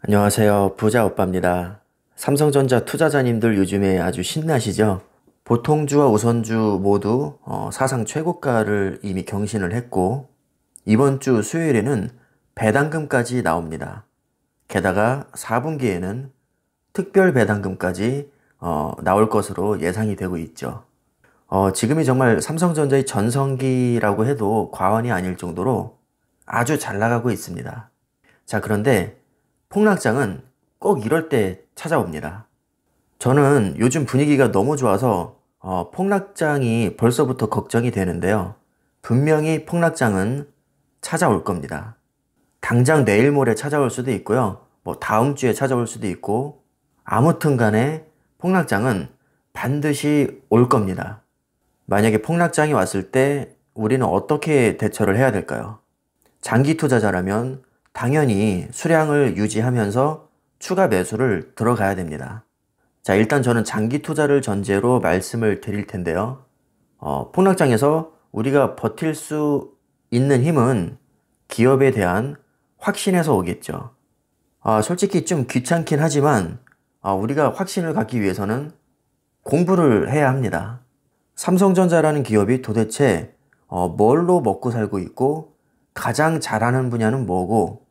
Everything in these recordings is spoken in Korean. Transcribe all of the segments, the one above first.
안녕하세요. 부자 오빠입니다. 삼성전자 투자자님들 요즘에 아주 신나시죠? 보통주와 우선주 모두 사상 최고가를 이미 경신을 했고 이번 주 수요일에는 배당금까지 나옵니다. 게다가 4분기에는 특별 배당금까지 나올 것으로 예상이 되고 있죠. 지금이 정말 삼성전자의 전성기라고 해도 과언이 아닐 정도로 아주 잘 나가고 있습니다. 자, 그런데 폭락장은 꼭 이럴 때 찾아옵니다. 저는 요즘 분위기가 너무 좋아서 폭락장이 벌써부터 걱정이 되는데요. 분명히 폭락장은 찾아올 겁니다. 당장 내일 모레 찾아올 수도 있고요. 뭐 다음 주에 찾아올 수도 있고 아무튼 간에 폭락장은 반드시 올 겁니다. 만약에 폭락장이 왔을 때 우리는 어떻게 대처를 해야 될까요? 장기 투자자라면 당연히 수량을 유지하면서 추가 매수를 들어가야 됩니다. 자, 일단 저는 장기 투자를 전제로 말씀을 드릴 텐데요. 폭락장에서 우리가 버틸 수 있는 힘은 기업에 대한 확신에서 오겠죠. 솔직히 좀 귀찮긴 하지만 우리가 확신을 갖기 위해서는 공부를 해야 합니다. 삼성전자라는 기업이 도대체 뭘로 먹고 살고 있고 가장 잘하는 분야는 뭐고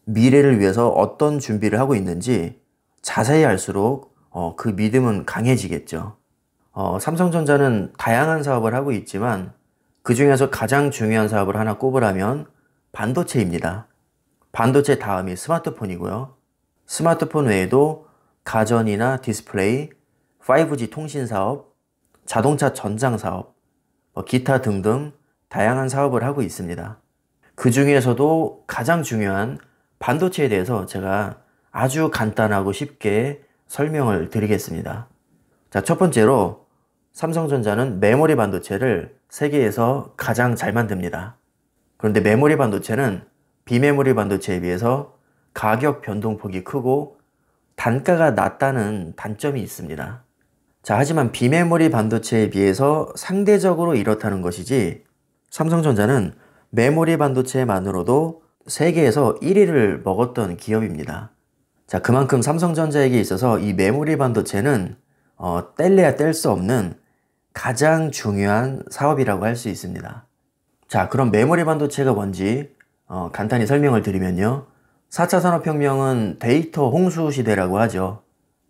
미래를 위해서 어떤 준비를 하고 있는지 자세히 알수록 그 믿음은 강해지겠죠. 삼성전자는 다양한 사업을 하고 있지만 그 중에서 가장 중요한 사업을 하나 꼽으라면 반도체입니다. 반도체 다음이 스마트폰이고요. 스마트폰 외에도 가전이나 디스플레이, 5G 통신 사업, 자동차 전장 사업, 기타 등등 다양한 사업을 하고 있습니다. 그 중에서도 가장 중요한 반도체에 대해서 제가 아주 간단하고 쉽게 설명을 드리겠습니다. 자, 첫 번째로 삼성전자는 메모리 반도체를 세계에서 가장 잘 만듭니다. 그런데 메모리 반도체는 비메모리 반도체에 비해서 가격 변동폭이 크고 단가가 낮다는 단점이 있습니다. 자, 하지만 비메모리 반도체에 비해서 상대적으로 이렇다는 것이지 삼성전자는 메모리 반도체만으로도 세계에서 1위를 먹었던 기업입니다. 자, 그만큼 삼성전자에게 있어서 이 메모리 반도체는 뗄래야 뗄 수 없는 가장 중요한 사업이라고 할 수 있습니다. 자, 그럼 메모리 반도체가 뭔지 간단히 설명을 드리면요. 4차 산업혁명은 데이터 홍수 시대라고 하죠.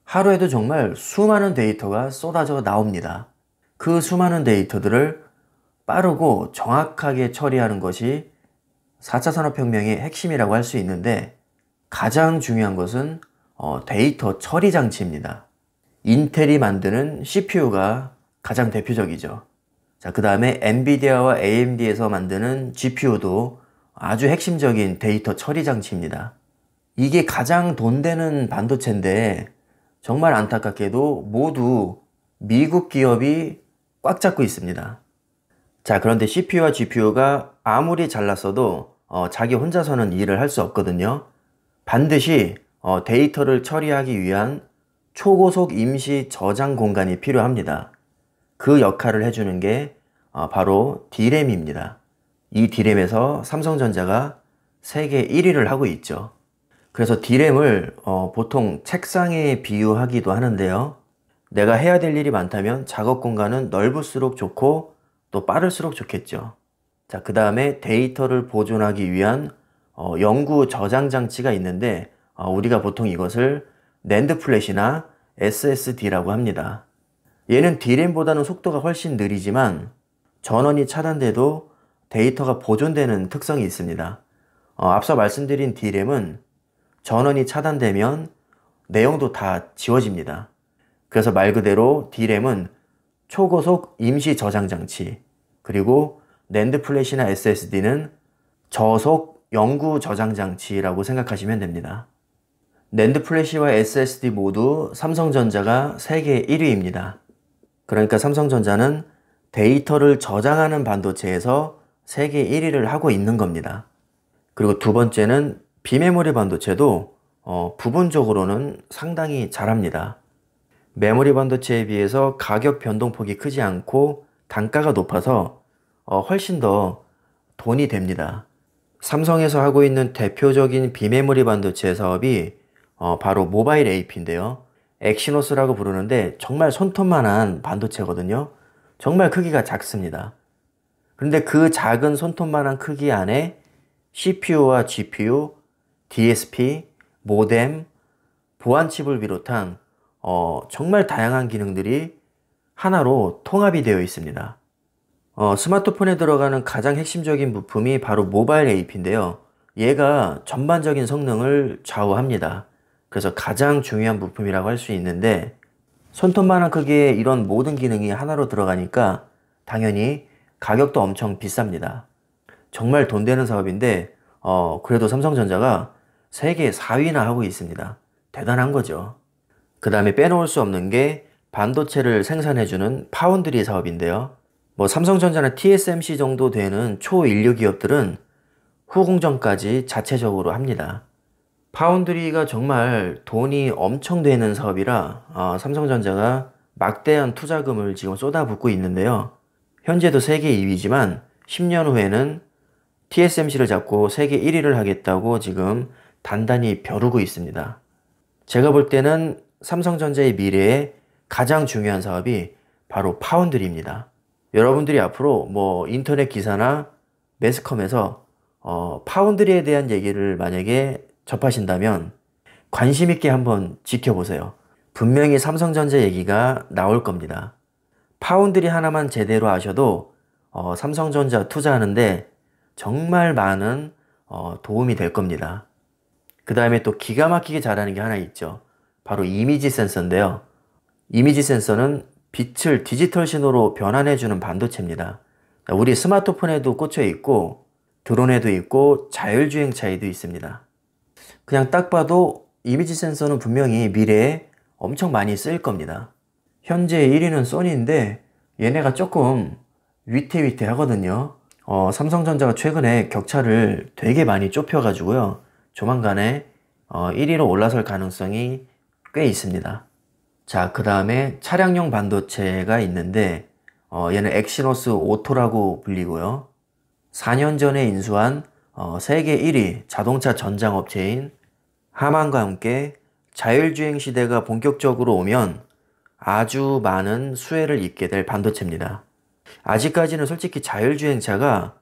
하루에도 정말 수많은 데이터가 쏟아져 나옵니다. 그 수많은 데이터들을 빠르고 정확하게 처리하는 것이 4차 산업혁명의 핵심이라고 할 수 있는데 가장 중요한 것은 데이터 처리 장치입니다. 인텔이 만드는 CPU가 가장 대표적이죠. 자, 그 다음에 엔비디아와 AMD에서 만드는 GPU도 아주 핵심적인 데이터 처리 장치입니다. 이게 가장 돈 되는 반도체인데 정말 안타깝게도 모두 미국 기업이 꽉 잡고 있습니다. 자, 그런데 CPU와 GPU가 아무리 잘났어도 자기 혼자서는 일을 할 수 없거든요. 반드시 데이터를 처리하기 위한 초고속 임시 저장 공간이 필요합니다. 그 역할을 해주는 게 바로 D램입니다. 이 D램에서 삼성전자가 세계 1위를 하고 있죠. 그래서 D램을 보통 책상에 비유하기도 하는데요. 내가 해야 될 일이 많다면 작업 공간은 넓을수록 좋고 또 빠를수록 좋겠죠. 자, 그 다음에 데이터를 보존하기 위한 영구 저장 장치가 있는데 우리가 보통 이것을 낸드 플래시나 SSD라고 합니다. 얘는 D램보다는 속도가 훨씬 느리지만 전원이 차단돼도 데이터가 보존되는 특성이 있습니다. 앞서 말씀드린 D램은 전원이 차단되면 내용도 다 지워집니다. 그래서 말 그대로 D램은 초고속 임시 저장 장치, 그리고 낸드 플래시나 SSD는 저속 영구 저장 장치라고 생각하시면 됩니다. 낸드 플래시와 SSD 모두 삼성전자가 세계 1위입니다. 그러니까 삼성전자는 데이터를 저장하는 반도체에서 세계 1위를 하고 있는 겁니다. 그리고 두 번째는 비메모리 반도체도 부분적으로는 상당히 잘합니다. 메모리 반도체에 비해서 가격 변동폭이 크지 않고 단가가 높아서 훨씬 더 돈이 됩니다. 삼성에서 하고 있는 대표적인 비메모리 반도체 사업이 바로 모바일 AP인데요. 엑시노스라고 부르는데 정말 손톱만한 반도체거든요. 정말 크기가 작습니다. 그런데 그 작은 손톱만한 크기 안에 CPU와 GPU, DSP, 모뎀, 보안칩을 비롯한 정말 다양한 기능들이 하나로 통합이 되어 있습니다. 스마트폰에 들어가는 가장 핵심적인 부품이 바로 모바일 AP인데요. 얘가 전반적인 성능을 좌우합니다. 그래서 가장 중요한 부품이라고 할 수 있는데 손톱만한 크기의 이런 모든 기능이 하나로 들어가니까 당연히 가격도 엄청 비쌉니다. 정말 돈 되는 사업인데 그래도 삼성전자가 세계 4위나 하고 있습니다. 대단한 거죠. 그 다음에 빼놓을 수 없는 게 반도체를 생산해주는 파운드리 사업인데요. 뭐 삼성전자나 TSMC 정도 되는 초인류 기업들은 후공정까지 자체적으로 합니다. 파운드리가 정말 돈이 엄청 되는 사업이라 삼성전자가 막대한 투자금을 지금 쏟아붓고 있는데요. 현재도 세계 2위지만 10년 후에는 TSMC를 잡고 세계 1위를 하겠다고 지금 단단히 벼르고 있습니다. 제가 볼 때는 삼성전자의 미래에 가장 중요한 사업이 바로 파운드리입니다. 여러분들이 앞으로 뭐 인터넷 기사나 매스컴에서 파운드리에 대한 얘기를 만약에 접하신다면 관심 있게 한번 지켜보세요. 분명히 삼성전자 얘기가 나올 겁니다. 파운드리 하나만 제대로 아셔도 삼성전자 투자하는데 정말 많은 도움이 될 겁니다. 그 다음에 또 기가 막히게 잘하는 게 하나 있죠. 바로 이미지 센서인데요. 이미지 센서는 빛을 디지털 신호로 변환해주는 반도체입니다. 우리 스마트폰에도 꽂혀 있고 드론에도 있고 자율주행차에도 있습니다. 그냥 딱 봐도 이미지 센서는 분명히 미래에 엄청 많이 쓰일 겁니다. 현재 1위는 소니인데 얘네가 조금 위태위태하거든요. 삼성전자가 최근에 격차를 되게 많이 좁혀가지고요. 조만간에 1위로 올라설 가능성이 꽤 있습니다. 자, 그 다음에 차량용 반도체가 있는데 얘는 엑시노스 오토라고 불리고요. 4년 전에 인수한 세계 1위 자동차 전장 업체인 하만과 함께 자율주행 시대가 본격적으로 오면 아주 많은 수혜를 입게 될 반도체입니다. 아직까지는 솔직히 자율주행차가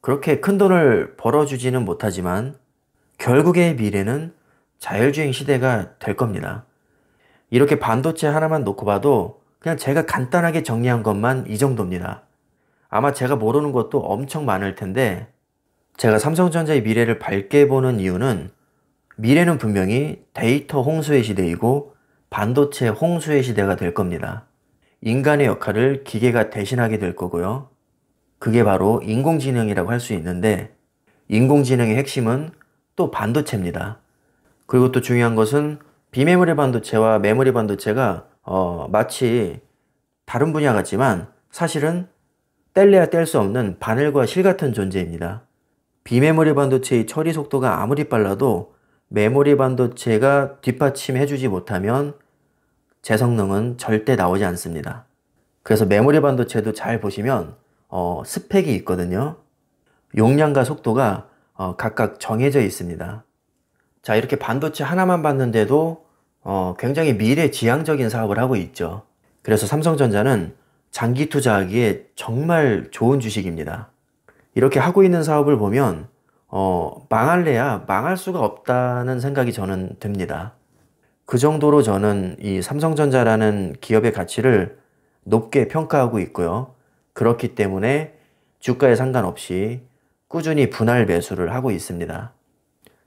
그렇게 큰 돈을 벌어주지는 못하지만 결국의 미래는 자율주행 시대가 될 겁니다. 이렇게 반도체 하나만 놓고 봐도 그냥 제가 간단하게 정리한 것만 이 정도입니다. 아마 제가 모르는 것도 엄청 많을 텐데 제가 삼성전자의 미래를 밝게 보는 이유는 미래는 분명히 데이터 홍수의 시대이고 반도체 홍수의 시대가 될 겁니다. 인간의 역할을 기계가 대신하게 될 거고요. 그게 바로 인공지능이라고 할 수 있는데 인공지능의 핵심은 또 반도체입니다. 그리고 또 중요한 것은 비메모리 반도체와 메모리 반도체가 마치 다른 분야 같지만 사실은 뗄래야 뗄 수 없는 바늘과 실 같은 존재입니다. 비메모리 반도체의 처리 속도가 아무리 빨라도 메모리 반도체가 뒷받침해주지 못하면 제 성능은 절대 나오지 않습니다. 그래서 메모리 반도체도 잘 보시면 스펙이 있거든요. 용량과 속도가 각각 정해져 있습니다. 자, 이렇게 반도체 하나만 봤는데도 굉장히 미래지향적인 사업을 하고 있죠. 그래서 삼성전자는 장기 투자하기에 정말 좋은 주식입니다. 이렇게 하고 있는 사업을 보면 망할래야 망할 수가 없다는 생각이 저는 듭니다. 그 정도로 저는 이 삼성전자라는 기업의 가치를 높게 평가하고 있고요. 그렇기 때문에 주가에 상관없이 꾸준히 분할 매수를 하고 있습니다.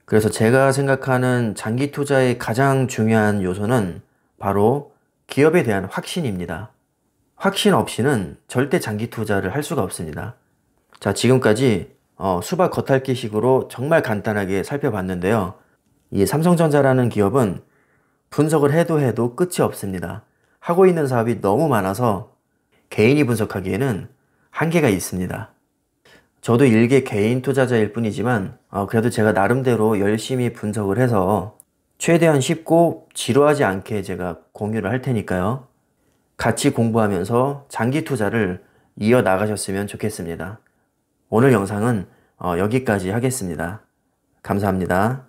그래서 제가 생각하는 장기 투자의 가장 중요한 요소는 바로 기업에 대한 확신입니다. 확신 없이는 절대 장기 투자를 할 수가 없습니다. 자, 지금까지 수박 겉핥기식으로 정말 간단하게 살펴봤는데요. 이 삼성전자라는 기업은 분석을 해도 끝이 없습니다. 하고 있는 사업이 너무 많아서 개인이 분석하기에는 한계가 있습니다. 저도 일개 개인 투자자일 뿐이지만 그래도 제가 나름대로 열심히 분석을 해서 최대한 쉽고 지루하지 않게 제가 공유를 할 테니까요. 같이 공부하면서 장기 투자를 이어나가셨으면 좋겠습니다. 오늘 영상은 여기까지 하겠습니다. 감사합니다.